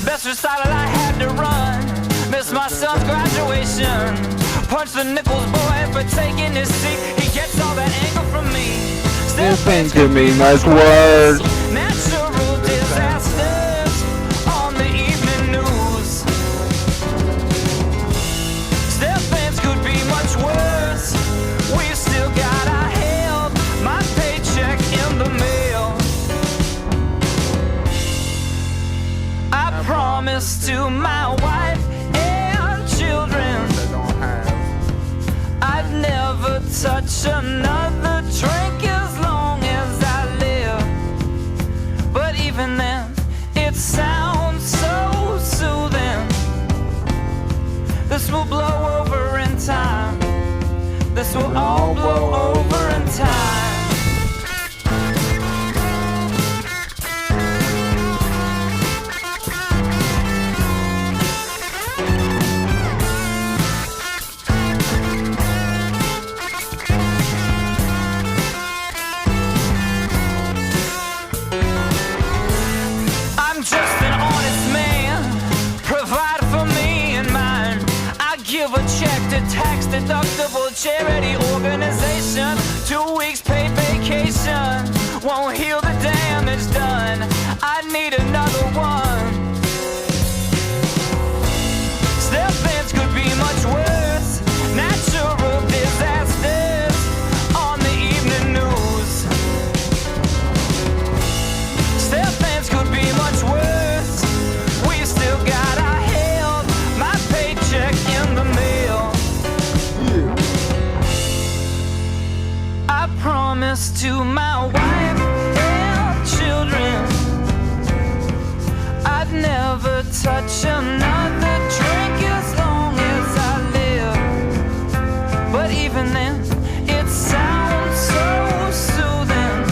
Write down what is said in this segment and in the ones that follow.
Best recital I had to run. Missed my son's graduation. Punched the Nichols boy for taking his seat. He gets all that anger from me. Still things could be much worse. Natural disasters on the evening news. Still things could be much worse. We've still got our help. My paycheck in the mail. I promised to my wife and children I'd never touch another drink as long as I live. But even then, it sounds so soothing. This will blow over in time. This will all blow over in time. Tax-deductible charity organization. 2 weeks paid vacation won't heal the damage done. I need another one. Still things could be much worse. Natural disasters on the evening news. Still things could be much worse. We still got our help. My paycheck in the mail. I promised to my wife and children I'd never touch another drink as long as I live. But even then, it sounds so soothing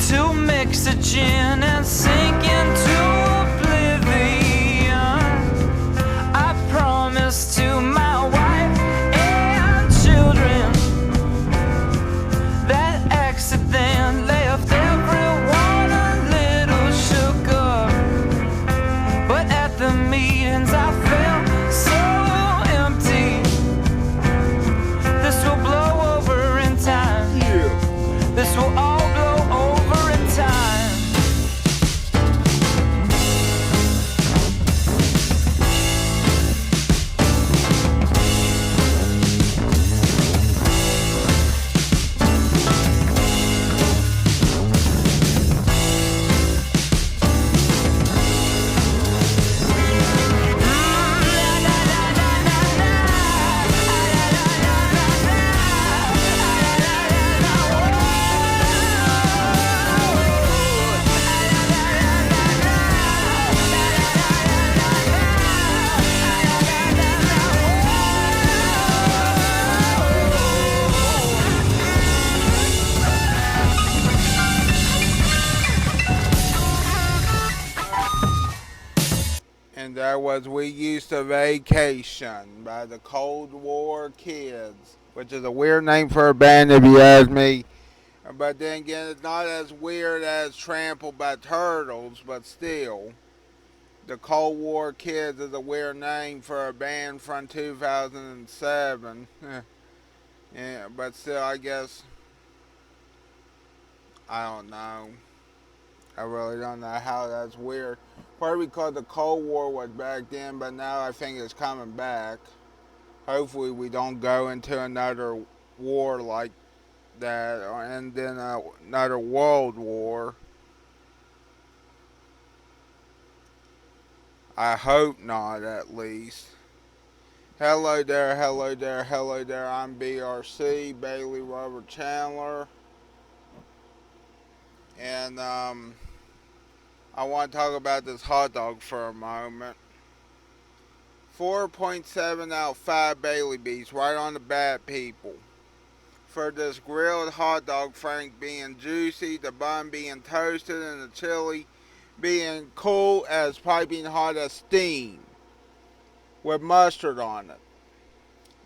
to mix a gin and sink into oblivion. I promised to my wife and children that accident left everyone a little shook up. But at the meetings I felt so empty. This will blow over in time. This will all blow over in time. And that was We Used to Vacation by the Cold War Kids, which is a weird name for a band if you ask me. But then again, it's not as weird as Trampled by Turtles, but still. The Cold War Kids is a weird name for a band from 2007. Yeah, but still, I guess, I don't know. I really don't know how that's weird. Probably because the Cold War was back then, but now I think it's coming back. Hopefully we don't go into another war like that, and then another world war. I hope not, at least. Hello there, hello there, hello there. I'm BRC, Bailey Robert Chandler. And, I want to talk about this hot dog for a moment. 4.7 out of 5 Bailey beats, right on the bat, people. For this grilled hot dog frank being juicy, the bun being toasted, and the chili being cool as piping hot as steam, with mustard on it.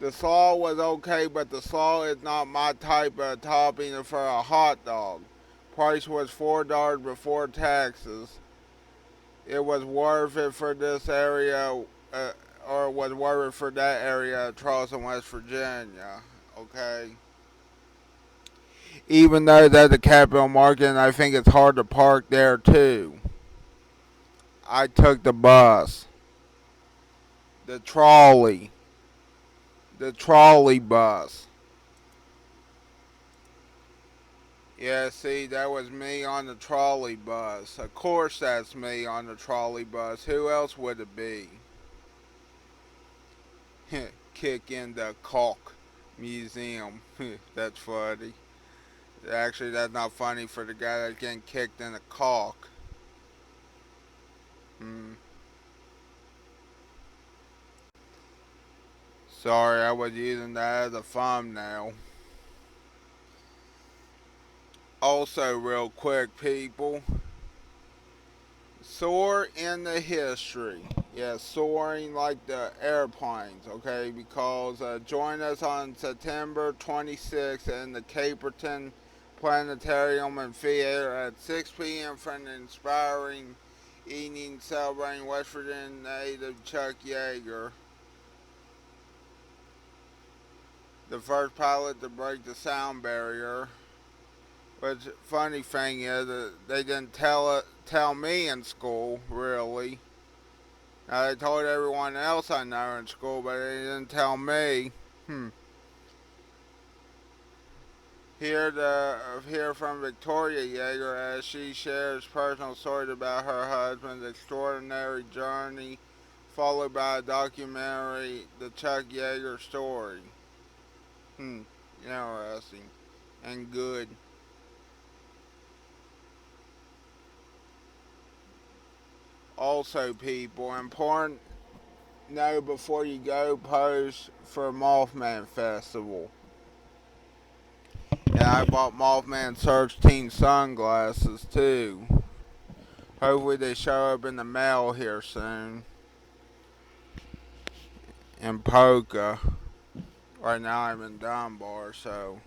The slaw was okay, but the slaw is not my type of topping for a hot dog. Price was $4 before taxes. it was worth it for this area, or was worth it for that area of Charleston, West Virginia. Okay. Even though that's the capital market, and I think it's hard to park there too. I took the bus, the trolley, the trolley bus. Yeah, see, that was me on the trolley bus. Of course, that's me on the trolley bus. Who else would it be? Kick in the caulk museum. That's funny. Actually, that's not funny for the guy that's getting kicked in the caulk. Hmm. Sorry, I was using that as a thumbnail. Also, real quick, people, soar in the history. Yeah, soaring like the airplanes, okay? Because join us on September 26th in the Caperton Planetarium and Theater at 6 p.m. for an inspiring evening celebrating West Virginia native Chuck Yeager, the first pilot to break the sound barrier. Which funny thing is that they didn't tell me in school, really. Now they told everyone else I know in school, but they didn't tell me. Hear from Victoria Yeager as she shares personal stories about her husband's extraordinary journey, followed by a documentary, The Chuck Yeager Story. Interesting and good. Also, people, important note before you go, post for Mothman Festival. And I bought Mothman Search Team sunglasses too. Hopefully they show up in the mail here soon. In Polka. Right now I'm in Dunbar, so.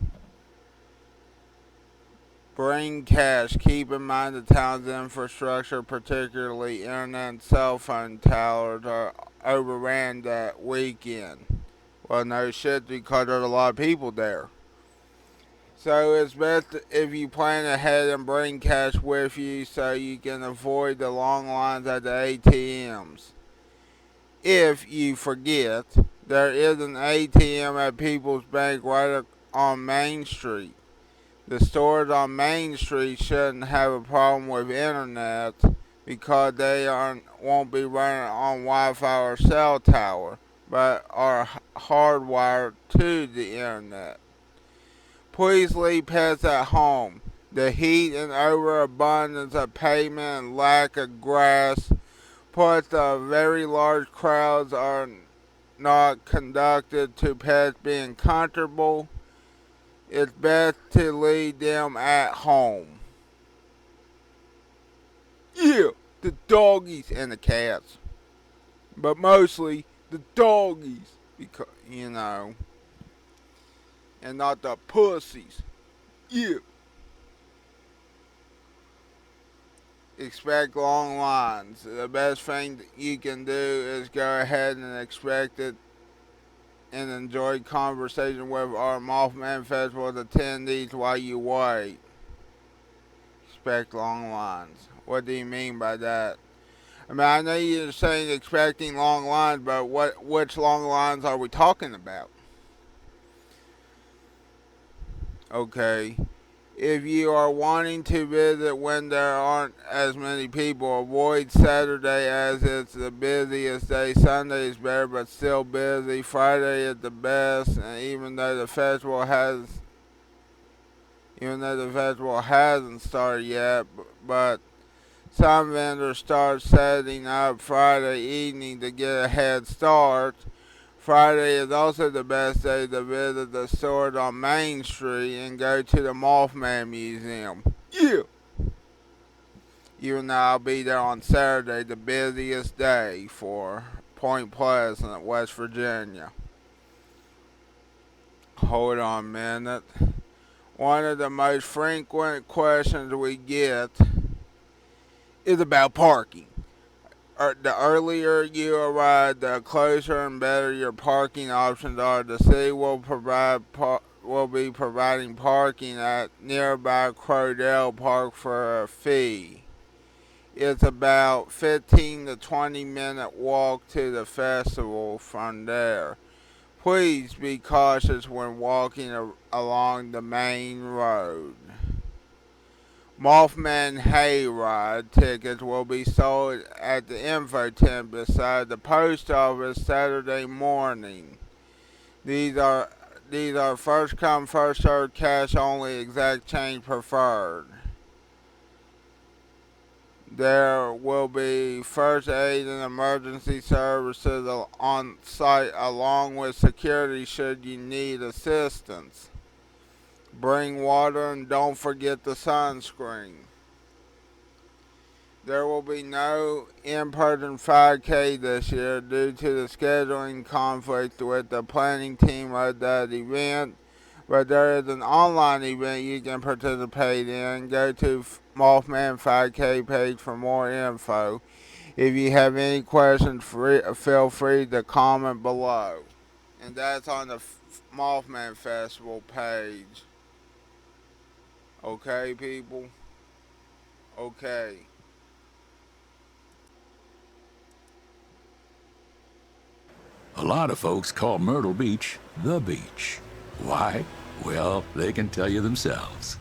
Bring cash. Keep in mind the town's infrastructure, particularly internet and cell phone towers, are overran that weekend. Well, no shit, because there's a lot of people there. So it's best if you plan ahead and bring cash with you so you can avoid the long lines at the ATMs. If you forget, there is an ATM at People's Bank right on Main Street. The stores on Main Street shouldn't have a problem with internet because they won't be running on Wi-Fi or cell tower, but are hardwired to the internet. Please leave pets at home. The heat and overabundance of pavement and lack of grass plus the very large crowds are not conducive to pets being comfortable. It's best to leave them at home. Yeah, the doggies and the cats. But mostly the doggies. Because, and not the pussies. Yeah. Expect long lines. The best thing you can do is go ahead and expect it and enjoy conversation with our Mothman Festival attendees while you wait. Expect long lines. What do you mean by that? I mean, I know you're saying expecting long lines, but which long lines are we talking about? Okay. If you are wanting to visit when there aren't as many people, avoid Saturday as it's the busiest day. Sunday is better, but still busy. Friday is the best, and even though the festival hasn't started yet, but some vendors start setting up Friday evening to get a head start. Friday is also the best day to visit the stores on Main Street and go to the Mothman Museum. Yeah! Even though I'll be there on Saturday, the busiest day for Point Pleasant, West Virginia. Hold on a minute. One of the most frequent questions we get is about parking. the earlier you arrive, the closer and better your parking options are. The city will be providing parking at nearby Crodell Park for a fee. It's about 15 to 20-minute walk to the festival from there. Please be cautious when walking along the main road. Mothman hayride tickets will be sold at the info tent beside the post office Saturday morning. These are first come, first served, cash only, exact change preferred. There will be first aid and emergency services on site along with security should you need assistance. Bring water and don't forget the sunscreen. There will be no in-person 5K this year due to the scheduling conflict with the planning team of that event, but there is an online event you can participate in. Go to Mothman 5K page for more info. If you have any questions, feel free to comment below. And that's on the Mothman Festival page. Okay, people? Okay. A lot of folks call Myrtle Beach the beach. Why? Well, they can tell you themselves.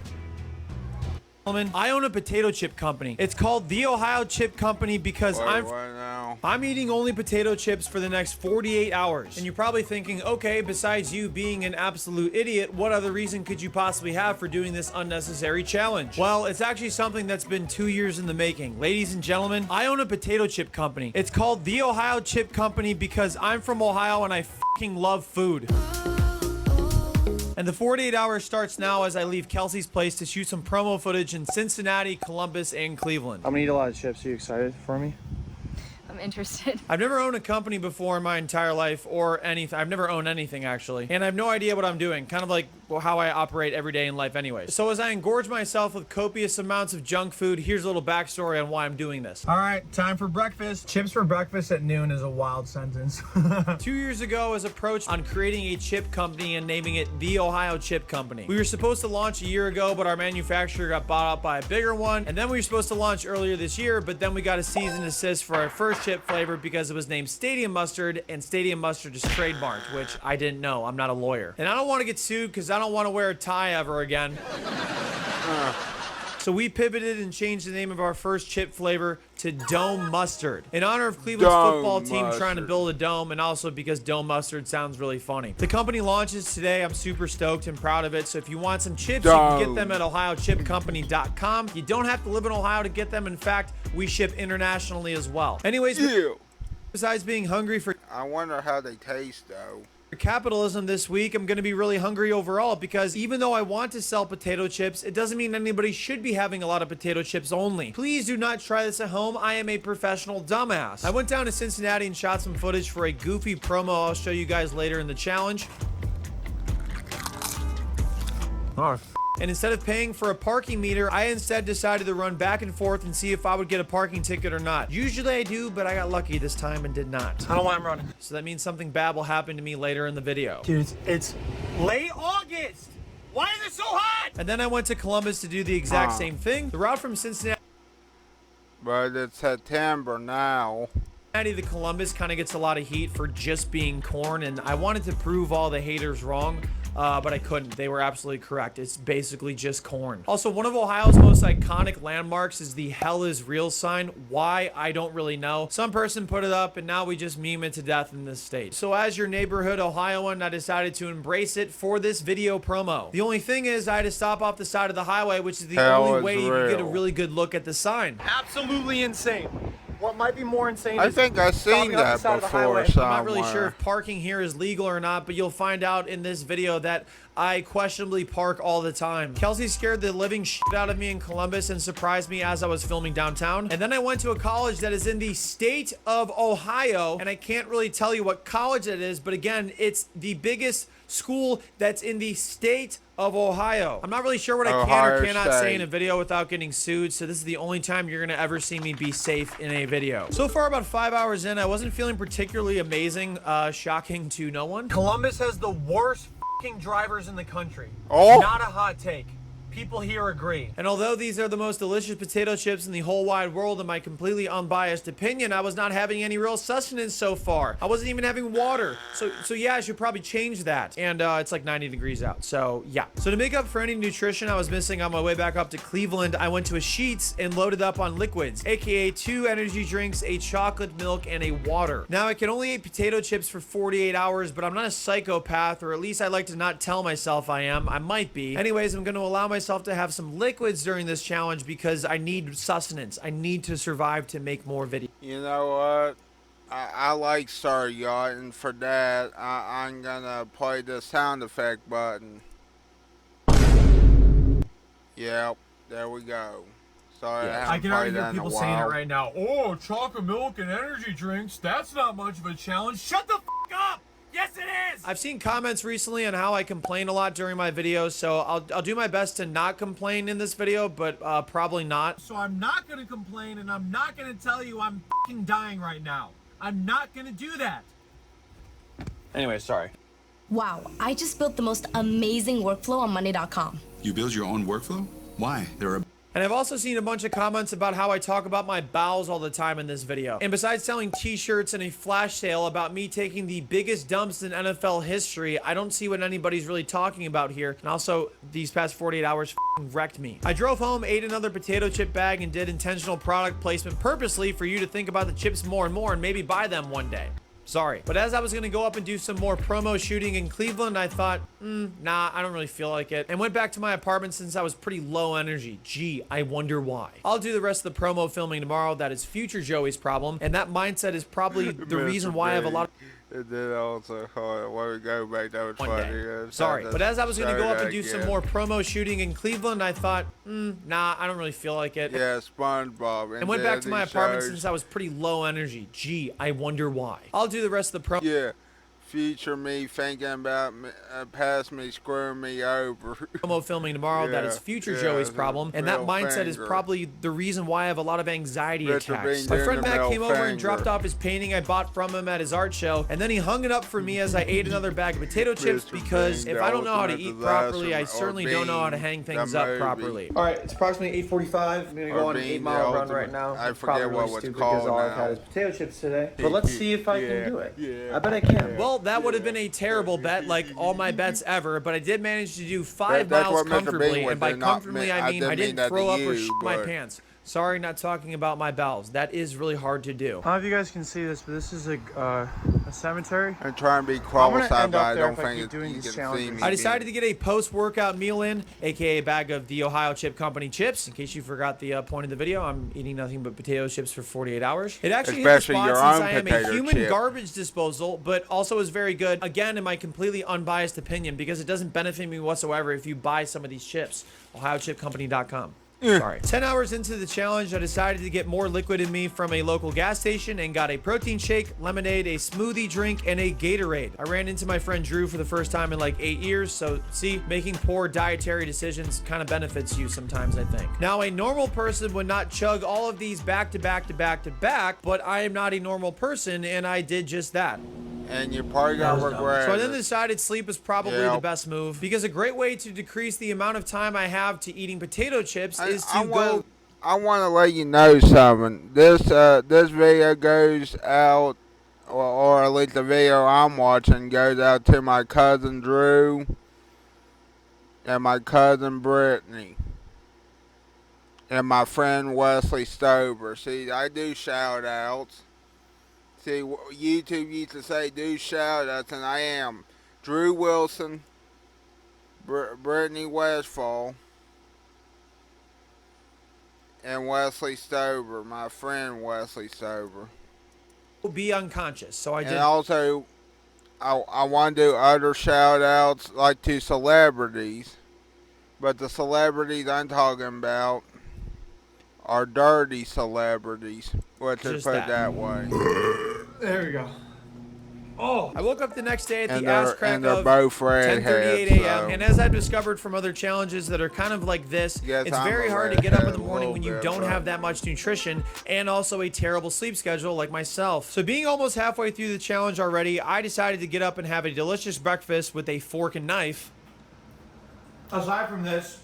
I own a potato chip company. It's called the Ohio Chip Company because I'm eating only potato chips for the next 48 hours. And you're probably thinking, okay, besides you being an absolute idiot, what other reason could you possibly have for doing this unnecessary challenge? Well, it's actually something that's been 2 years in the making. Ladies and gentlemen, I own a potato chip company. It's called the Ohio Chip Company because I'm from Ohio and I fucking love food. And the 48 hours starts now as I leave Kelsey's place to shoot some promo footage in Cincinnati, Columbus, and Cleveland. I'm gonna eat a lot of chips. Are you excited for me? I'm interested. I've never owned a company before in my entire life or anything. I've never owned anything actually. And I have no idea what I'm doing. Kind of like how I operate every day in life anyways. So as I engorge myself with copious amounts of junk food, here's a little backstory on why I'm doing this. All right, time for breakfast. Chips for breakfast at noon is a wild sentence. 2 years ago, I was approached on creating a chip company and naming it the Ohio Chip Company. We were supposed to launch a year ago, but our manufacturer got bought out by a bigger one. And then we were supposed to launch earlier this year, but then we got a cease and desist for our first chip flavor because it was named Stadium Mustard, and Stadium Mustard is trademarked, which I didn't know. I'm not a lawyer. And I don't want to get sued because I don't want to wear a tie ever again. So we pivoted and changed the name of our first chip flavor to Dome Mustard in honor of Cleveland's football team trying to build a dome, and also because Dome Mustard sounds really funny. The company launches today. I'm super stoked and proud of it. So if you want some chips, you can get them at ohiochipcompany.com. You don't have to live in Ohio to get them. In fact, we ship internationally as well. Anyways, besides being hungry for I wonder how they taste though. capitalism this week, I'm going to be really hungry overall because even though I want to sell potato chips, it doesn't mean anybody should be having a lot of potato chips only. Please do not try this at home. I am a professional dumbass. I went down to Cincinnati and shot some footage for a goofy promo I'll show you guys later in the challenge. And instead of paying for a parking meter, I instead decided to run back and forth and see if I would get a parking ticket or not. Usually I do, but I got lucky this time and did not. I don't know why I'm running. So that means something bad will happen to me later in the video. Dude, it's late August. Why is it so hot? And then I went to Columbus to do the exact same thing. The route from Cincinnati But it's September now. to Columbus kind of gets a lot of heat for just being corn, and I wanted to prove all the haters wrong. But I couldn't. They were absolutely correct. It's basically just corn. Also, one of Ohio's most iconic landmarks is the Hell is Real sign. Why? I don't really know. Some person put it up, and now we just meme it to death in this state. So as your neighborhood Ohioan, I decided to embrace it for this video promo. The only thing is I had to stop off the side of the highway, which is the only way you can get a really good look at the sign. Absolutely insane. What might be more insane I is think I've seen that before somewhere. I'm not really sure if parking here is legal or not, but you'll find out in this video that I questionably park all the time. Kelsey scared the living shit out of me in Columbus and surprised me as I was filming downtown. And then I went to a college that is in the state of Ohio, and I can't really tell you what college it is, but again, it's the biggest school that's in the state of Ohio. I'm not really sure what I can Ohio or cannot say in a State. video without getting sued, so this is the only time you're gonna ever see me be safe in a video. So far, about 5 hours in, I wasn't feeling particularly amazing, shocking to no one. Columbus has the worst fucking drivers in the country. Oh. Not a hot take. People here agree. And although these are the most delicious potato chips in the whole wide world, in my completely unbiased opinion, I was not having any real sustenance so far. I wasn't even having water. So yeah, I should probably change that. And it's like 90 degrees out. So yeah. So to make up for any nutrition I was missing on my way back up to Cleveland, I went to a Sheetz and loaded up on liquids, aka 2 energy drinks, a chocolate milk, and a water. Now I can only eat potato chips for 48 hours, but I'm not a psychopath, or at least I like to not tell myself I am. I might be. Anyways, I'm going to allow myself to have some liquids during this challenge because I need sustenance. I need to survive to make more videos. You know what? I like Sir Yacht, and for that, I'm gonna play the sound effect button. Yep, there we go. Sorry, I can already hear people saying it while. right now. Oh, chocolate milk and energy drinks. That's not much of a challenge. Shut the fuck up! Yes, it is! I've seen comments recently on how I complain a lot during my videos, so I'll do my best to not complain in this video, but probably not. So I'm not gonna complain, and I'm not gonna tell you I'm fucking dying right now. I'm not gonna do that. Anyway, sorry. Wow, I just built the most amazing workflow on Monday.com. You build your own workflow? Why? There are And I've also seen a bunch of comments about how I talk about my bowels all the time in this video. And besides selling t-shirts and a flash sale about me taking the biggest dumps in NFL history, I don't see what anybody's really talking about here. And also, these past 48 hours f***ing wrecked me. I drove home, ate another potato chip bag, and did intentional product placement purposely for you to think about the chips more and maybe buy them one day. Sorry. But as I was going to go up and do some more promo shooting in Cleveland, I thought, nah, I don't really feel like it. And went back to my apartment since I was pretty low energy. Gee, I wonder why. I'll do the rest of the promo filming tomorrow. That is future Joey's problem. And that mindset is probably the reason why I have a lot of... And then also, when we go back, that was one funny. day. Sorry, but as I was going to go up and do some more promo shooting in Cleveland, I thought, nah, I don't really feel like it. Yeah, SpongeBob. And went back to my apartment since I was pretty low energy. Gee, I wonder why. I'll do the rest of the promo. Yeah. Future me thinking about me, past me screwing me over. Promo filming tomorrow. That is future Joey's problem, and that mindset is probably the reason why I have a lot of anxiety attacks. My friend Matt came over and dropped off his painting I bought from him at his art show, and then he hung it up for me as I ate another bag of potato chips because if I don't know how to eat properly, I certainly don't know how to hang things up properly. All right, it's approximately 8:45. I'm gonna go on an 8-mile run right now. I forget what it's called because all I've now. had is potato chips today. But let's see if I can do it. Yeah. I bet I can. Well, that would have been a terrible bet, like all my bets ever, but I did manage to do 5 That's miles what Mr. Bean comfortably, would and by do, not comfortably me. I mean I didn't that throw to up or you, shit my but- pants. Sorry, not talking about my bowels. That is really hard to do. I don't know if you guys can see this, but this is a cemetery. I'm trying to be I'm qualified, gonna end but up I there don't if I think keep it, doing you these can see challenges. me. I decided to get a post-workout meal in, aka a bag of the Ohio Chip Company chips. In case you forgot the point of the video, I'm eating nothing but potato chips for 48 hours. It actually hit the Especially spot your since own I am a potato human chip. garbage disposal, but also is very good, again, in my completely unbiased opinion, because it doesn't benefit me whatsoever if you buy some of these chips. OhioChipCompany.com. Sorry. 10 hours into the challenge, I decided to get more liquid in me from a local gas station and got a protein shake, lemonade, a smoothie drink, and a Gatorade. I ran into my friend Drew for the first time in like 8 years, so see, making poor dietary decisions kind of benefits you sometimes, I think. Now, a normal person would not chug all of these back to back to back to back, but I am not a normal person, and I did just that. And you're probably going to regret So I it. then decided sleep is probably the best move, because a great way to decrease the amount of time I have to eating potato chips is to go... I want to let you know something. This video goes out, or at least the video I'm watching goes out to my cousin Drew and my cousin Brittany and my friend Wesley Stover. See, I do shout outs. See, YouTube used to say do shout outs, and I am Drew Wilson, Brittany Westfall, and Wesley Stover, my friend Wesley Stover. be unconscious. So I did. And also, I want to do other shout outs like to celebrities, but the celebrities I'm talking about are dirty celebrities, let's just put it that way. There we go. I woke up the next day at And the ass they're, crack and they're of both 10:38 redheads, a.m. so And as I've discovered from other challenges that are kind of like this, Guess it's I'm very a hard to get up in the redhead a morning little when you bit, don't but- have that much nutrition and also a terrible sleep schedule like myself. So being almost halfway through the challenge already, I decided to get up and have a delicious breakfast with a fork and knife. Aside from this,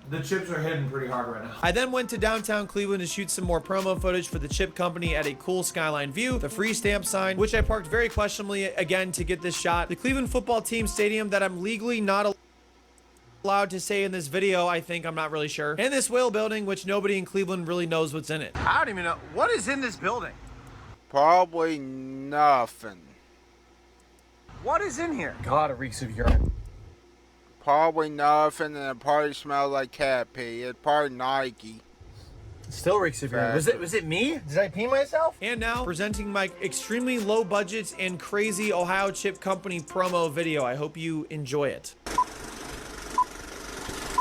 the chips are hidden pretty hard right now. I then went to downtown Cleveland to shoot some more promo footage for the chip company at a cool skyline view, the free stamp sign, which I parked very questionably again to get this shot, the Cleveland football team stadium that I'm legally not allowed to say in this video, I think, I'm not really sure, and this whale building, which nobody in Cleveland really knows what's in it. I don't even know. What is in this building? Probably nothing. What is in here? God, it reeks of urine. Probably nothing, and it probably smells like cat pee. It's probably Nike. Still reeks of urine. Was it me? Did I pee myself? And now, presenting my extremely low budget and crazy Ohio Chip Company promo video. I hope you enjoy it.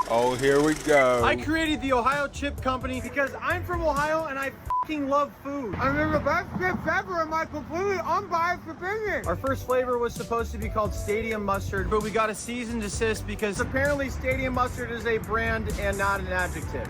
Oh, here we go. I created the Ohio Chip Company because I'm from Ohio and I fucking love food. I mean, the best chips ever in my completely unbiased opinion. Our first flavor was supposed to be called Stadium Mustard, but we got a cease and desist because apparently Stadium Mustard is a brand and not an adjective.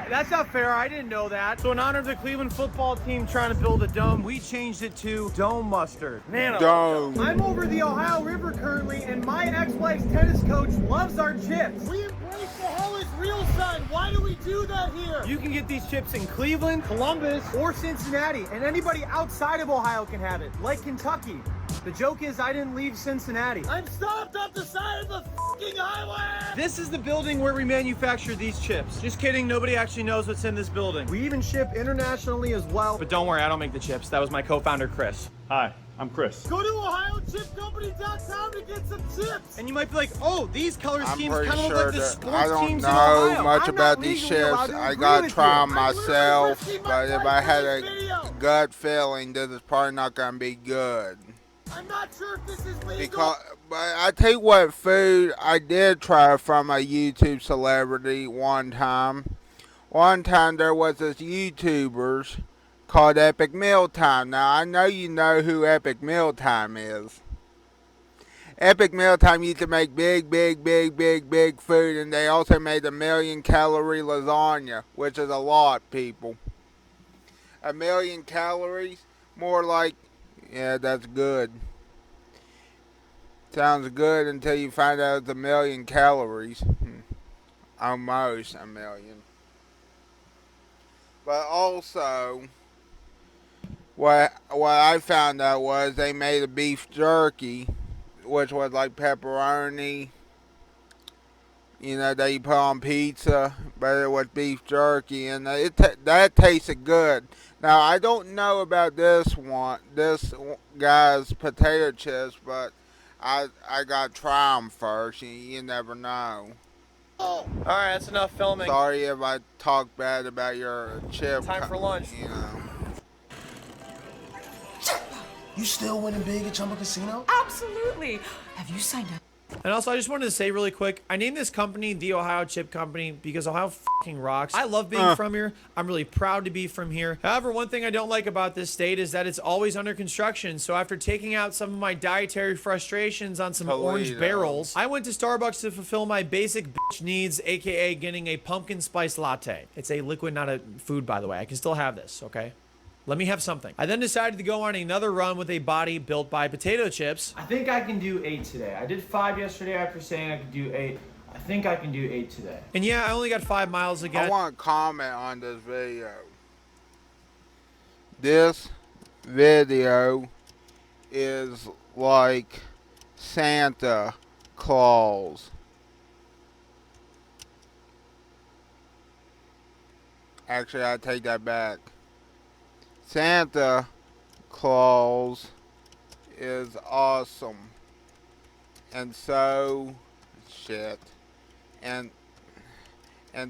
That's not fair. I didn't know that. So in honor of the Cleveland football team trying to build a dome, we changed it to Dome Mustard. Man, Dome. I'm over the Ohio River currently, and my ex-wife's tennis coach loves our chips. We embrace the hell is real, son. Why do we do that here? You can get these chips in Cleveland, Columbus, or Cincinnati, and anybody outside of Ohio can have it, like Kentucky. The joke is I didn't leave Cincinnati. I'm stopped off the side of the fucking highway. This is the building where we manufacture these chips. Just kidding, nobody actually knows what's in this building. We even ship internationally as well. But don't worry, I don't make the chips. That was my co-founder, Chris. Hi, I'm Chris. Go to OhioChipCompany.com to get some chips. And you might be like, oh, these color I'm schemes pretty kind of sure look like the that sports I don't teams in know Ohio. much I'm about not these legally allowed chips. to I agree gotta with try you. them myself, risking my but if life I for had this a video. gut feeling, this is probably not gonna be good. I'm not sure if this is legal. Because, but I tell you what, food I did try from a YouTube celebrity one time. One time there was this YouTubers called Epic Mealtime. Now I know you know who Epic Mealtime is. Epic Mealtime used to make big food, and they also made 1,000,000 calorie lasagna, which is a lot, people. 1,000,000 calories, more like, yeah, that's good. Sounds good until you find out it's 1,000,000 calories. Almost 1,000,000. But also, what I found out was they made a beef jerky, which was like pepperoni, you know, that you put on pizza, but it was beef jerky, and that tasted good. Now, I don't know about this guy's potato chips, but I got to try them first. You never know. All right, that's enough filming. Sorry if I talk bad about your chip. Time for lunch. You know. You still winning big at Chumba Casino? Absolutely. Have you signed up? And also, I just wanted to say really quick, I named this company the Ohio Chip Company because Ohio fucking rocks. I love being from here. I'm really proud to be from here. However, one thing I don't like about this state is that it's always under construction. So after taking out some of my dietary frustrations on some orange barrels, I went to Starbucks to fulfill my basic bitch needs, aka getting a pumpkin spice latte. It's a liquid, not a food, by the way. I can still have this, okay? Let me have something. I then decided to go on another run with a body built by potato chips. I think I can do 8 today. I did 5 yesterday after saying I could do 8. I think I can do 8 today. And yeah, I only got 5 miles again. I want to comment on this video. This video is like Santa Claus. Actually, I take that back. Santa Claus is awesome. And so and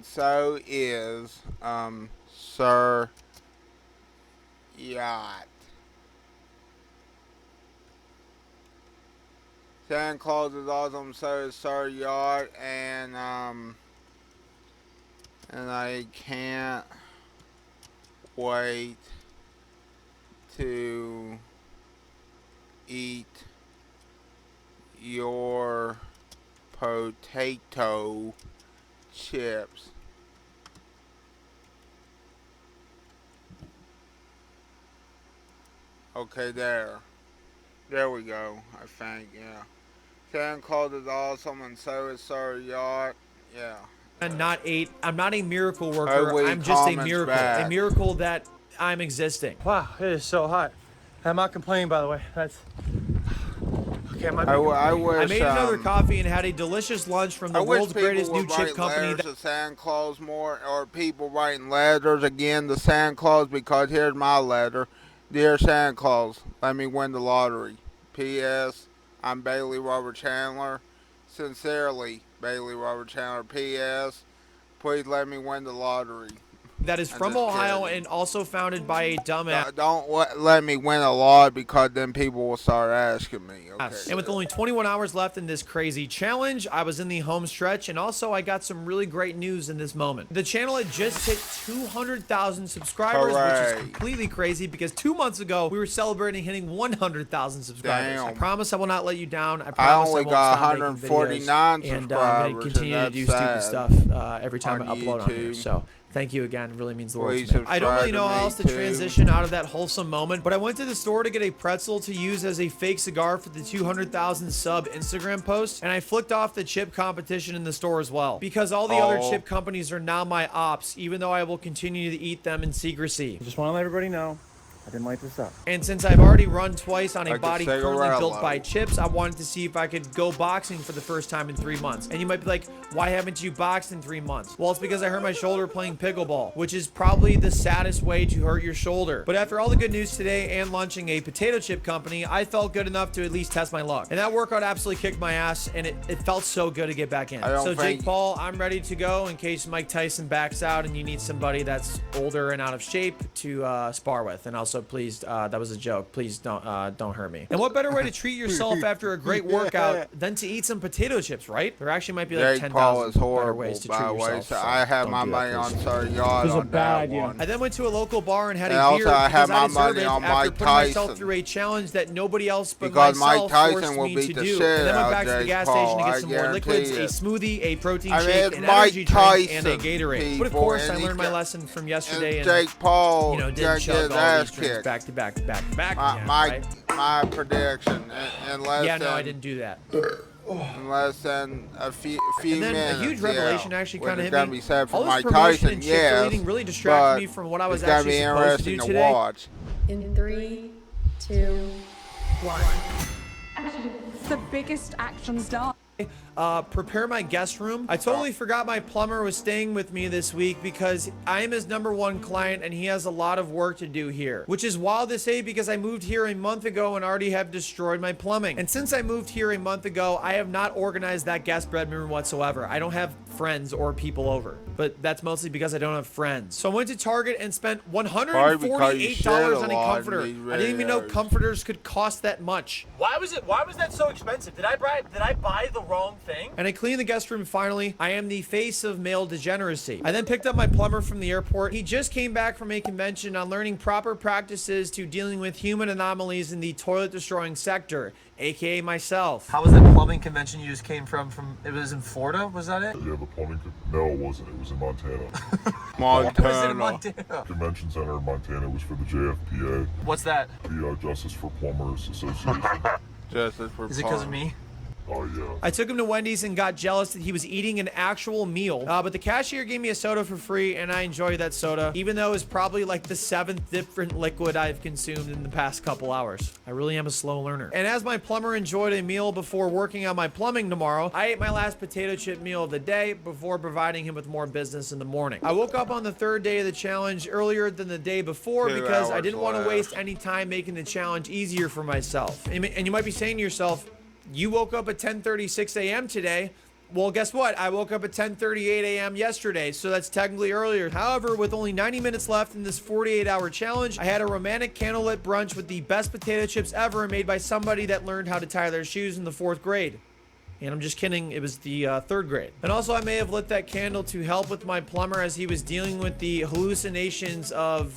so is Sir Yacht. Santa Claus is awesome, so is Sir Yacht, and I can't wait to eat your potato chips. Okay, there we go, I think. Yeah, Santa Claus is awesome and so is Sir Yacht. Yeah. I'm not a miracle worker. I'm just a miracle. A miracle that I'm existing. Wow, it is so hot. I'm not complaining, by the way. That's okay. I made another coffee and had a delicious lunch from the world's greatest new chip company. To Santa Claus more, or people writing letters again to Santa Claus, because here's my letter. Dear Santa Claus, let me win the lottery. P.S. I'm Bailey Robert Chandler. Sincerely, Bailey Robert Chandler. P.S. Please let me win the lottery. That is from Ohio and also founded by a dumbass. Don't let me win a lot, because then people will start asking me. Okay. And with only 21 hours left in this crazy challenge, I was in the home stretch, and also I got some really great news in this moment. The channel had just hit 200,000 subscribers, which is completely crazy, because 2 months ago we were celebrating hitting 100,000 subscribers. Damn. I promise I will not let you down. I promise I only got 149 subscribers, and I'm going to continue to do stupid stuff every time I upload on here. So thank you again. It really means the world to me. I don't really know how else to transition out of that wholesome moment, but I went to the store to get a pretzel to use as a fake cigar for the 200,000 sub Instagram post, and I flicked off the chip competition in the store as well, because all the other chip companies are now my ops, even though I will continue to eat them in secrecy. I just want to let everybody know I didn't light this up. And since I've already run twice on a body currently built by chips, I wanted to see if I could go boxing for the first time in 3 months. And you might be like, why haven't you boxed in 3 months? Well, it's because I hurt my shoulder playing pickleball, which is probably the saddest way to hurt your shoulder. But after all the good news today and launching a potato chip company, I felt good enough to at least test my luck. And that workout absolutely kicked my ass, and it felt so good to get back in. So Jake Paul, I'm ready to go in case Mike Tyson backs out and you need somebody that's older and out of shape to spar with. And also, please, that was a joke. Please don't hurt me. And what better way to treat yourself after a great workout than to eat some potato chips, right? There actually might be like 10,000 better ways to treat yourself. So I have my money on Sir Yacht. It was a bad idea. I then went to a local bar and had a beer because I deserved it after putting myself through a challenge that nobody else but myself forced me to do. And then went back to the gas station to get some more liquids, a smoothie, a protein shake, an energy drink, and a Gatorade. But of course, I learned my lesson from yesterday and Jake Paul didn't chug all these drinks back to back. My prediction in less no, I didn't do that. In less than a few and then minutes. A huge revelation actually kind of hit me. Be said for all Mike this promotion Tyson, and chip eating really distracted me from what I was actually supposed to do today. Watch. In 3, 2, 1. It's the biggest action done. Prepare my guest room. I totally forgot my plumber was staying with me this week because I am his #1 client and he has a lot of work to do here, which is wild to say because I moved here a month ago and already have destroyed my plumbing. And since I moved here a month ago, I have not organized that guest bedroom whatsoever. I don't have friends or people over, but that's mostly because I don't have friends. So I went to Target and spent $148 on a comforter. I didn't even know comforters could cost that much. Why was that so expensive? Did I buy the wrong thing? And I cleaned the guest room finally. I am the face of male degeneracy. I then picked up my plumber from the airport. He just came back from a convention on learning proper practices to dealing with human anomalies in the toilet destroying sector, aka myself. How was that plumbing convention you just came from? It was in Florida, was that it? Yeah, the plumbing, no, it wasn't. It was in Montana. Montana. Convention center in Montana was for the JFPA. What's that? The Justice for Plumbers Association. Justice for Is it because of me? Oh, yeah. I took him to Wendy's and got jealous that he was eating an actual meal. But the cashier gave me a soda for free, and I enjoyed that soda, even though it's probably like the 7th different liquid I've consumed in the past couple hours. I really am a slow learner. And as my plumber enjoyed a meal before working on my plumbing tomorrow, I ate my last potato chip meal of the day before providing him with more business in the morning. I woke up on the 3rd day of the challenge earlier than the day before because I didn't want to waste any time making the challenge easier for myself. And you might be saying to yourself, you woke up at 10:36 a.m. today. Well, guess what? I woke up at 10:38 a.m. yesterday, so that's technically earlier. However, with only 90 minutes left in this 48-hour challenge, I had a romantic candlelit brunch with the best potato chips ever made by somebody that learned how to tie their shoes in the 4th grade. And I'm just kidding, it was the 3rd grade. And also I may have lit that candle to help with my plumber as he was dealing with the hallucinations of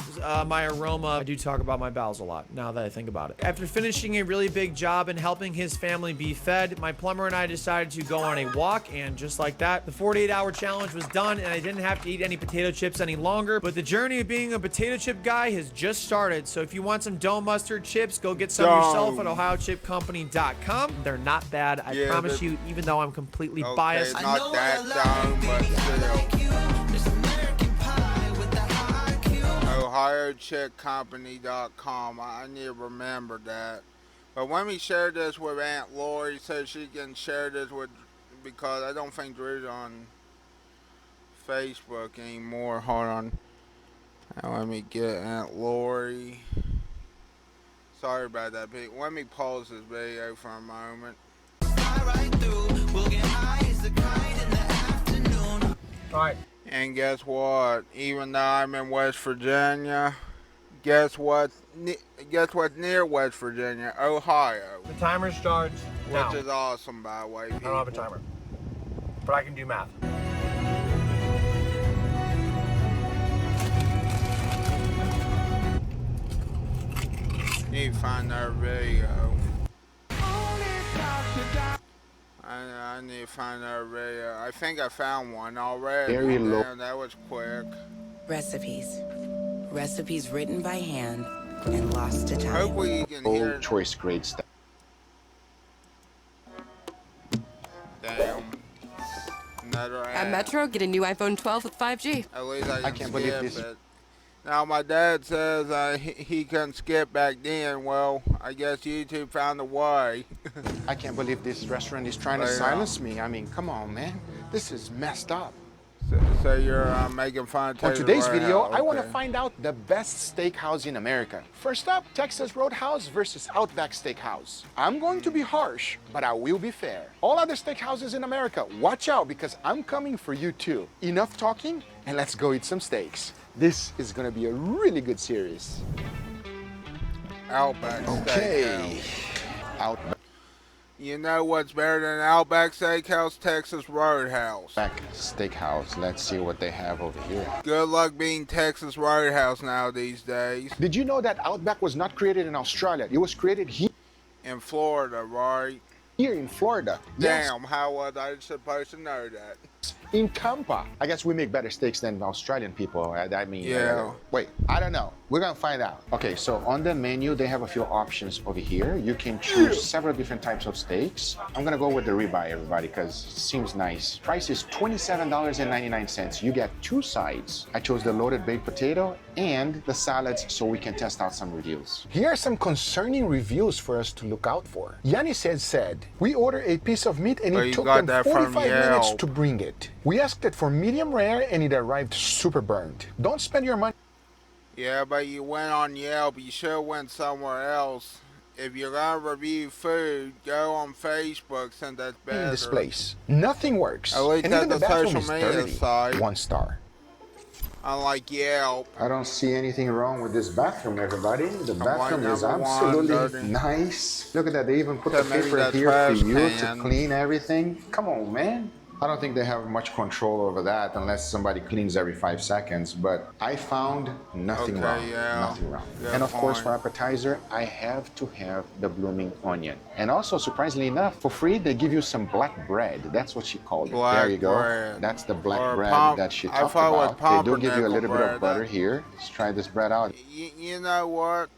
my aroma. I do talk about my bowels a lot now that I think about it. After finishing a really big job and helping his family be fed, my plumber and I decided to go on a walk, and just like that, the 48-hour challenge was done and I didn't have to eat any potato chips any longer. But the journey of being a potato chip guy has just started. So if you want some Dome mustard chips, go get some yourself at ohiochipcompany.com. They're not bad, I promise you, even though I'm completely biased. Not that dumb, but still. ohiochipcompany.com. I need to remember that. But let me share this with Aunt Lori so she can share this with, because I don't think Drew's on Facebook anymore. Hold on. Now let me get Aunt Lori. Sorry about that, Pete. Let me pause this video for a moment. Alright. And guess what? Even though I'm in West Virginia, guess what? Guess what's near West Virginia? Ohio. The timer starts now. Which is awesome, by the way. People. I don't have a timer, but I can do math. Need to find our video. I need to find our video. I think I found one already. Very low. Damn, that was quick. Recipes. Recipes written by hand and lost to time. Hopefully you can hear. Choice grade stuff. Damn. Another ad. At Metro, get a new iPhone 12 with 5G. At least I can't believe this. it. Now my dad says he couldn't skip back then. Well, I guess YouTube found a way. I can't believe this restaurant is trying to silence me. I mean, come on, man. This is messed up. So you're making fun of On today's video, I want to find out the best steakhouse in America. First up, Texas Roadhouse versus Outback Steakhouse. I'm going to be harsh, but I will be fair. All other steakhouses in America, watch out because I'm coming for you too. Enough talking, and let's go eat some steaks. This is going to be a really good series. Outback Okay. Outback. You know what's better than Outback Steakhouse? Texas Roadhouse. Outback Steakhouse. Let's see what they have over here. Good luck being Texas Roadhouse now these days. Did you know that Outback was not created in Australia? It was created here. In Florida, right? Here in Florida. Damn, how was I supposed to know that? In Tampa. I guess we make better steaks than Australian people. I mean, yeah. Wait, I don't know. We're gonna find out. Okay, so on the menu, they have a few options over here. You can choose several different types of steaks. I'm gonna go with the ribeye, everybody, because it seems nice. Price is $27.99. You get 2 sides. I chose the loaded baked potato and the salads so we can test out some reviews. Here are some concerning reviews for us to look out for. Yanni said, we ordered a piece of meat and it took them 45 minutes to bring it. We asked it for medium rare and it arrived super burned. Don't spend your money. Yeah, but you went on Yelp. You should have went somewhere else. If you're gonna review food, go on Facebook since that's better. In this place, nothing works. At least and that's even the the bathroom social is media dirty. site. 1 star. Unlike Yelp. I don't see anything wrong with this bathroom, everybody. The bathroom is number one, absolutely dirty. nice. Look at that, they even put the maybe paper that here for trash you can. to clean everything. Come on, man. I don't think they have much control over that unless somebody cleans every 5 seconds, but I found nothing wrong. Yeah. Nothing wrong. Good And of course, for point. appetizer, I have to have the blooming onion. And also, surprisingly enough, for free, they give you some black bread. That's what she called it. Black There you go. bread. That's the black Or bread that she I talked thought it was about. They do give you a little bit pumpernickel of butter bread. here. Let's try this bread out. You know what?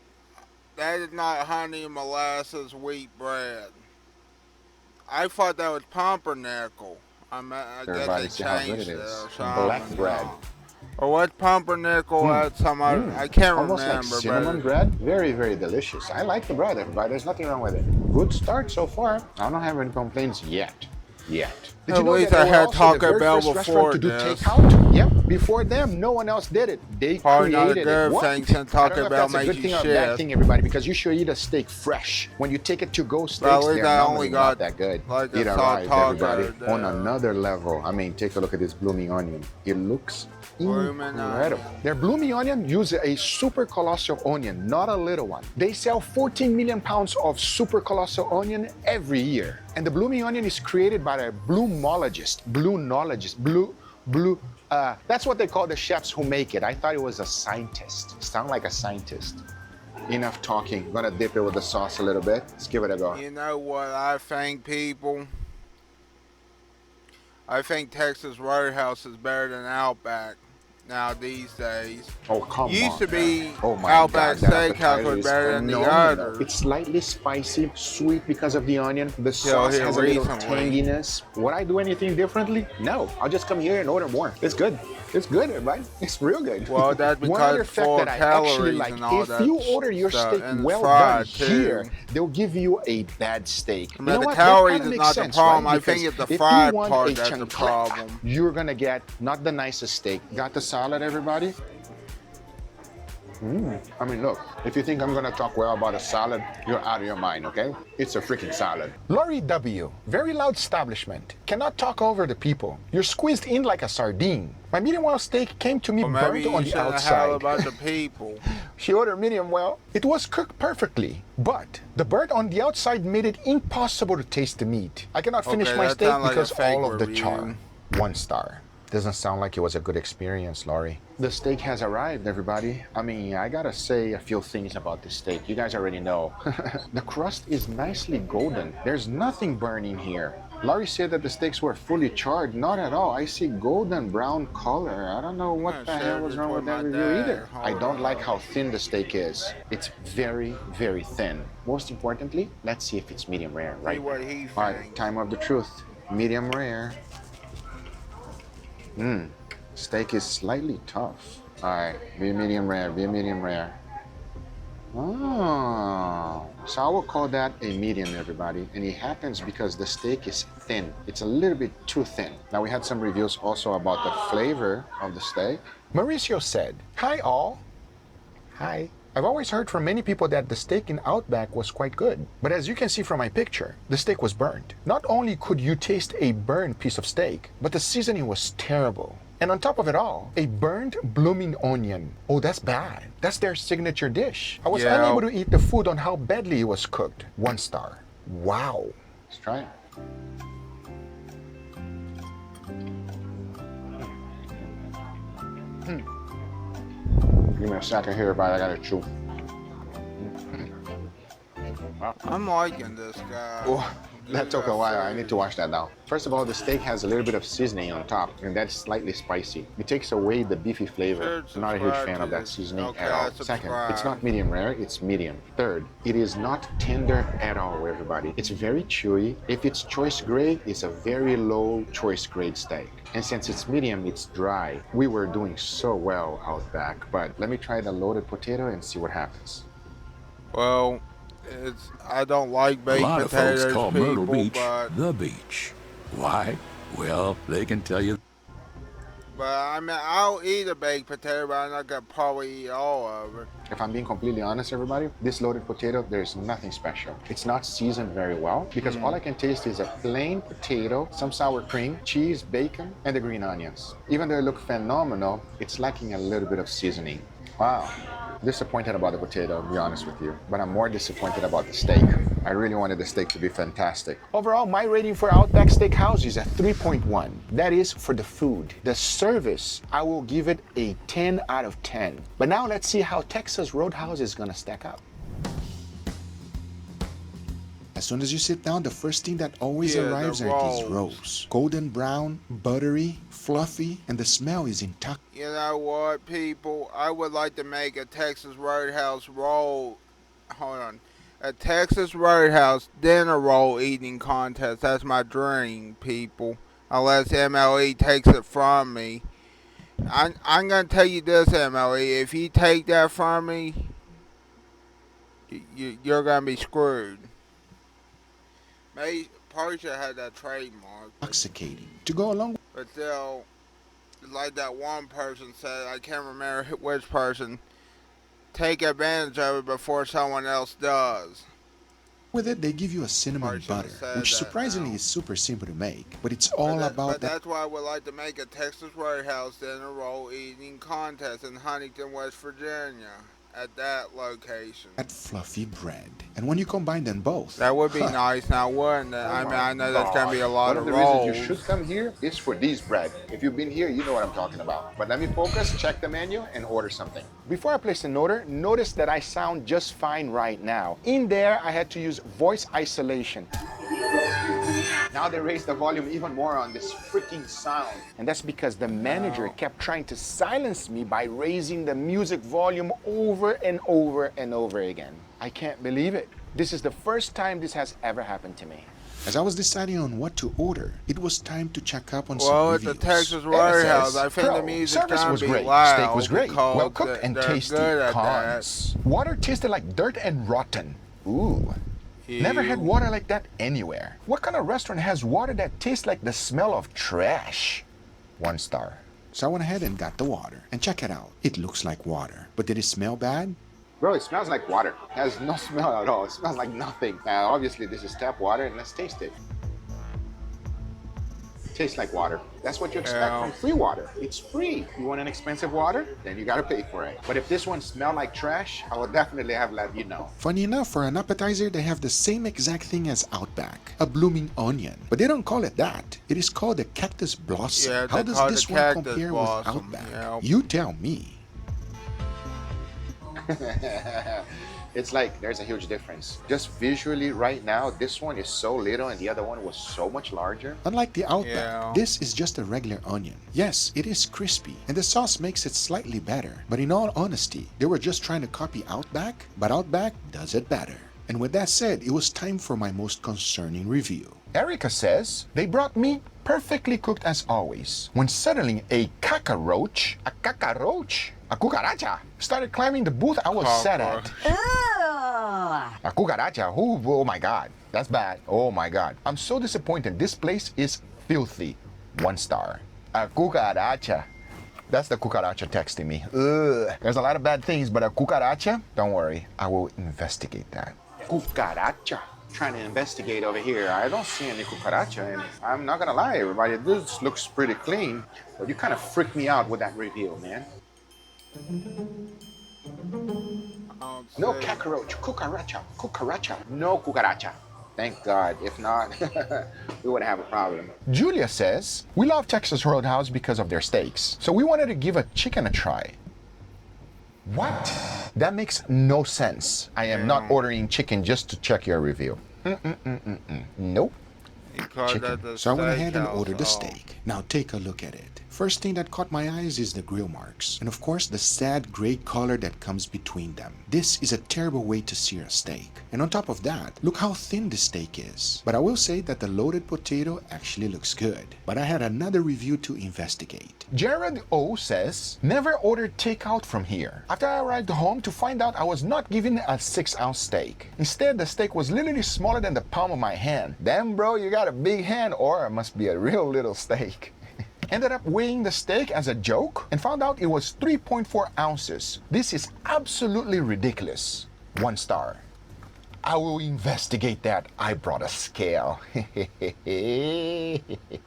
That is not honey molasses wheat bread. I thought that was pumpernickel. I guess Everybody they see how good changed it it is. or something. Black bread. Or what's pumpernickel at some other, I can't Almost remember. like cinnamon bread. Very, very delicious. I like the bread, everybody. There's nothing wrong with it. Good start so far. I don't have any complaints yet. Did At you know least that I they were had also Taco the very Bell first before restaurant to do this. takeout? Yep. Before them, no one else did it. They Probably not a created good it. What? thing since I don't Taco know if Bell that's a makes good you thing or a shit. bad thing, everybody, because you should eat a steak fresh. When you take it to go steaks, Well, at least they're I normally only not got that good. like a It salt arrived, taco everybody, on there. another level. I mean, take a look at this blooming onion. It looks Blooming incredible. onion. Their blooming onion uses a super colossal onion, not a little one. They sell 14 million pounds of super colossal onion every year. And the blooming onion is created by a bloomologist. That's what they call the chefs who make it. I thought it was a scientist. Sound like a scientist. Enough talking. I'm gonna dip it with the sauce a little bit. Let's give it a go. You know what I think, people? I think Texas Roadhouse is better than Outback now these days. Oh, come on. Used to be oh my Outback God, that Steakhouse appetizer was is better than the phenomenal. others. It's slightly spicy, sweet because of the onion. The Till sauce here has a little recently. tanginess. Would I do anything differently? No. I'll just come here and order more. It's good. It's good, everybody. It's real good. Well, that's One because other it's fact full that of I actually calories like, and all if that you order your stuff, steak and well fried, done too. here, they'll give you a bad steak. I You mean, know the what? calories That is kinda not makes the sense, problem. right? I think Because it's the if fried you want part a that's the chancleta, problem. you're gonna get not the nicest steak. Got the salad, everybody? I mean, look, if you think I'm gonna talk well about a salad, you're out of your mind, okay? It's a freaking salad. Lori W., very loud establishment. Cannot talk over the people. You're squeezed in like a sardine. My medium well steak came to me Well, maybe burnt you on the shouldn't have outside. about the people. She ordered medium well. It was cooked perfectly, but the burnt on the outside made it impossible to taste the meat. I cannot finish Okay, my that steak sounds like a because fake all of the review. char. 1 star. Doesn't sound like it was a good experience, Laurie. The steak has arrived, everybody. I mean, I gotta say a few things about this steak. You guys already know. The crust is nicely golden. There's nothing burning here. Laurie said that the steaks were fully charred. Not at all. I see golden brown color. I don't know what the hell was wrong with that review either. I don't like how thin the steak is. It's very, very thin. Most importantly, let's see if it's medium rare, right? See what he All right, thinks. time of the truth. Medium rare. Steak is slightly tough. All right, be medium rare, be medium rare. Oh, so I will call that a medium, everybody. And it happens because the steak is thin. It's a little bit too thin. Now, we had some reviews also about the flavor of the steak. Mauricio said, "Hi all." Hi. I've always heard from many people that the steak in Outback was quite good. But as you can see from my picture, the steak was burnt. Not only could you taste a burned piece of steak, but the seasoning was terrible. And on top of it all, a burned blooming onion. Oh, that's bad. That's their signature dish. I was unable to eat the food on how badly it was cooked. 1 star. Wow. Let's try it. Give me a second here, everybody. I gotta chew. I'm liking this guy. Oh, that took a while. I need to wash that down. First of all, the steak has a little bit of seasoning on top, and that's slightly spicy. It takes away the beefy flavor. I'm not a huge fan of that seasoning at all. Second, it's not medium rare, it's medium. Third, it is not tender at all, everybody. It's very chewy. If it's choice grade, it's a very low choice grade steak. And since it's medium, it's dry. We were doing so well out back, but let me try the loaded potato and see what happens. Well, I don't like baked A lot of potatoes, folks call people, Myrtle Beach but the beach. Why? Well, they can tell you. I mean, I'll eat a baked potato, but I'm not gonna probably eat all of it. If I'm being completely honest, everybody, this loaded potato, there's nothing special. It's not seasoned very well because all I can taste is a plain potato, some sour cream, cheese, bacon, and the green onions. Even though it looks phenomenal, it's lacking a little bit of seasoning. Wow. Disappointed about the potato, to be honest with you, but I'm more disappointed about the steak. I really wanted the steak to be fantastic. Overall, my rating for Outback Steakhouse is a 3.1. That is for the food. The service, I will give it a 10 out of 10. But now let's see how Texas Roadhouse is gonna stack up. As soon as you sit down, the first thing that always arrives are these rolls. Golden brown, buttery, fluffy, and the smell is intoxicating. You know what, people? I would like to make a Texas Roadhouse roll. Hold on. A Texas Roadhouse dinner roll eating contest. That's my dream, people. Unless MLE takes it from me. I'm going to tell you this, MLE. If you take that from me, you're going to be screwed. Maybe probably should have had that trademark. Intoxicating. To go along with But still, like that one person said, I can't remember which person, take advantage of it before someone else does. With it, they give you a cinnamon butter, which surprisingly is super simple to make, but it's all about that. That's why I would like to make a Texas Roadhouse dinner roll eating contest in Huntington, West Virginia, at that location. That fluffy bread. And when you combine them both, that would be nice now, wouldn't it? I mean, I know there's going to be a lot of rolls. One of the reasons you should come here is for these bread. If you've been here, you know what I'm talking about. But let me focus, check the menu, and order something. Before I place an order, notice that I sound just fine right now. In there, I had to use voice isolation. Now they raised the volume even more on this freaking sound. And that's because the manager kept trying to silence me by raising the music volume over and over and over again. I can't believe it. This is the first time this has ever happened to me. As I was deciding on what to order, it was time to check up on some reviews. Well, at the Texas Roadhouse, I think the music was great. Loud. Steak was great. Well cooked and tasty. Cons. Water tasted like dirt and rotten. Ooh. Ew. Never had water like that anywhere. What kind of restaurant has water that tastes like the smell of trash? 1 star. So I went ahead and got the water. And check it out. It looks like water. But did it smell bad? Bro, it smells like water. It has no smell at all. It smells like nothing. Now, obviously, this is tap water, and let's taste it. Tastes like water. That's what you expect from free water. It's free. You want an expensive water? Then you gotta pay for it. But if this one smelled like trash, I would definitely have let you know. Funny enough, for an appetizer, they have the same exact thing as Outback, a blooming onion. But they don't call it that. It is called a cactus blossom. Yeah, how does this one compare with Outback? Yeah. You tell me. It's like there's a huge difference. Just visually right now, this one is so little and the other one was so much larger. Unlike the Outback, this is just a regular onion. Yes, it is crispy and the sauce makes it slightly better. But in all honesty, they were just trying to copy Outback, but Outback does it better. And with that said, it was time for my most concerning review. Erica says, they brought me perfectly cooked as always, when suddenly a cucaracha, started climbing the booth I was sat at. A cucaracha, oh my God, that's bad. Oh my God, I'm so disappointed. This place is filthy. 1 star. A cucaracha. That's the cucaracha texting me. Ugh. There's a lot of bad things, but a cucaracha, don't worry, I will investigate that. Cucaracha. Trying to investigate over here. I don't see any cucaracha, and I'm not gonna lie, everybody, this looks pretty clean, but you kind of freaked me out with that review, man. No cockroach, cucaracha, no cucaracha. Thank God. If not, we would have a problem. Julia says, we love Texas Roadhouse because of their steaks, so we wanted to give a chicken a try. What? That makes no sense. I am not ordering chicken just to check your review. Nope. Chicken. So I went ahead and ordered the steak. Now take a look at it. First thing that caught my eyes is the grill marks, and of course the sad gray color that comes between them. This is a terrible way to sear a steak. And on top of that, look how thin the steak is. But I will say that the loaded potato actually looks good. But I had another review to investigate. Jared O says, never ordered takeout from here. After I arrived home to find out I was not given a 6-ounce steak. Instead, the steak was literally smaller than the palm of my hand. Damn bro, you got a big hand, or it must be a real little steak. Ended up weighing the steak as a joke and found out it was 3.4 ounces. This is absolutely ridiculous. 1 star. I will investigate that. I brought a scale. We're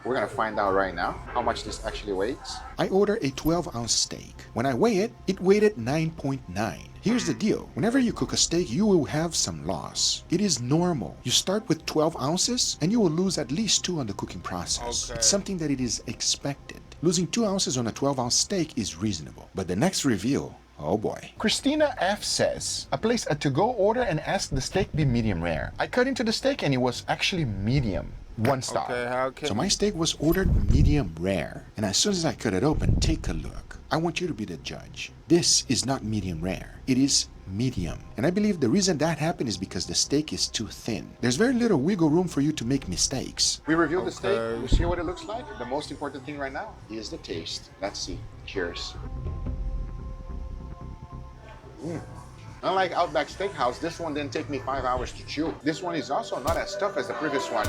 gonna find out right now how much this actually weighs. I ordered a 12-ounce steak. When I weigh it, it weighed 9.9. Here's the deal. Whenever you cook a steak, you will have some loss. It is normal. You start with 12 ounces and you will lose at least 2 on the cooking process. Okay. It's something that it is expected. Losing 2 ounces on a 12-ounce steak is reasonable. But the next review, oh boy. Christina F says, I placed a to-go order and asked the steak be medium rare. I cut into the steak and it was actually medium. 1 star. Okay, so my steak was ordered medium rare. And as soon as I cut it open, take a look. I want you to be the judge. This is not medium rare. It is medium. And I believe the reason that happened is because the steak is too thin. There's very little wiggle room for you to make mistakes. We reviewed the steak. You see what it looks like? The most important thing right now is the taste. Let's see. Cheers. Unlike Outback Steakhouse, this one didn't take me 5 hours to chew. This one is also not as tough as the previous one.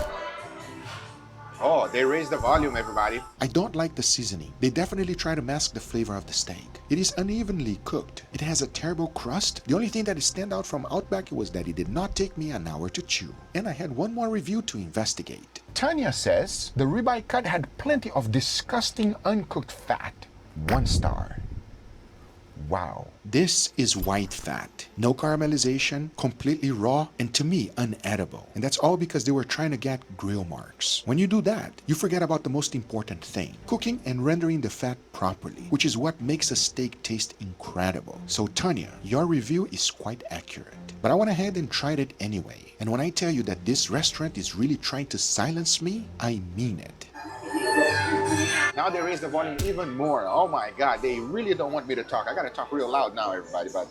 Oh, they raised the volume, everybody. I don't like the seasoning. They definitely try to mask the flavor of the steak. It is unevenly cooked. It has a terrible crust. The only thing that stand out from Outback was that it did not take me an hour to chew. And I had one more review to investigate. Tanya says the ribeye cut had plenty of disgusting uncooked fat. 1 star. Wow. This is white fat. No caramelization, completely raw, and to me, unedible. And that's all because they were trying to get grill marks. When you do that, you forget about the most important thing, cooking and rendering the fat properly, which is what makes a steak taste incredible. So Tanya, your review is quite accurate. But I went ahead and tried it anyway. And when I tell you that this restaurant is really trying to silence me, I mean it. Now they raise the volume even more. Oh my God, they really don't want me to talk. I gotta talk real loud now, everybody, but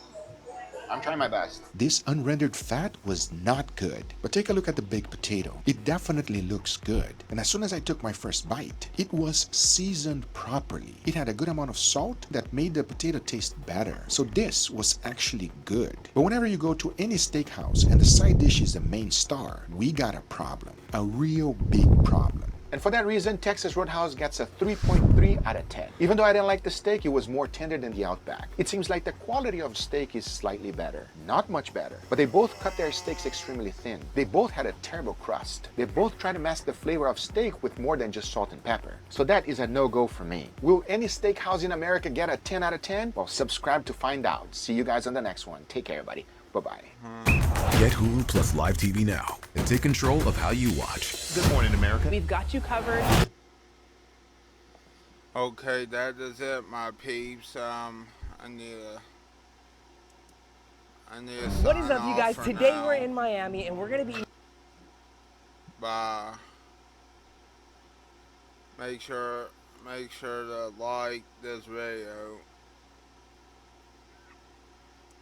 I'm trying my best. This unrendered fat was not good. But take a look at the baked potato. It definitely looks good. And as soon as I took my first bite, it was seasoned properly. It had a good amount of salt that made the potato taste better. So this was actually good. But whenever you go to any steakhouse and the side dish is the main star, we got a problem. A real big problem. And for that reason, Texas Roadhouse gets a 3.3 out of 10. Even though I didn't like the steak, it was more tender than the Outback. It seems like the quality of steak is slightly better. Not much better. But they both cut their steaks extremely thin. They both had a terrible crust. They both try to mask the flavor of steak with more than just salt and pepper. So that is a no-go for me. Will any steakhouse in America get a 10 out of 10? Well, subscribe to find out. See you guys on the next one. Take care, everybody. Bye-bye. Get Hulu Plus Live TV now and take control of how you watch. Good morning, America. We've got you covered. Okay, that is it, my peeps. I need to What is sign up, you off guys? for Today now. we're in Miami and we're gonna be. Bye. Make sure to like this video.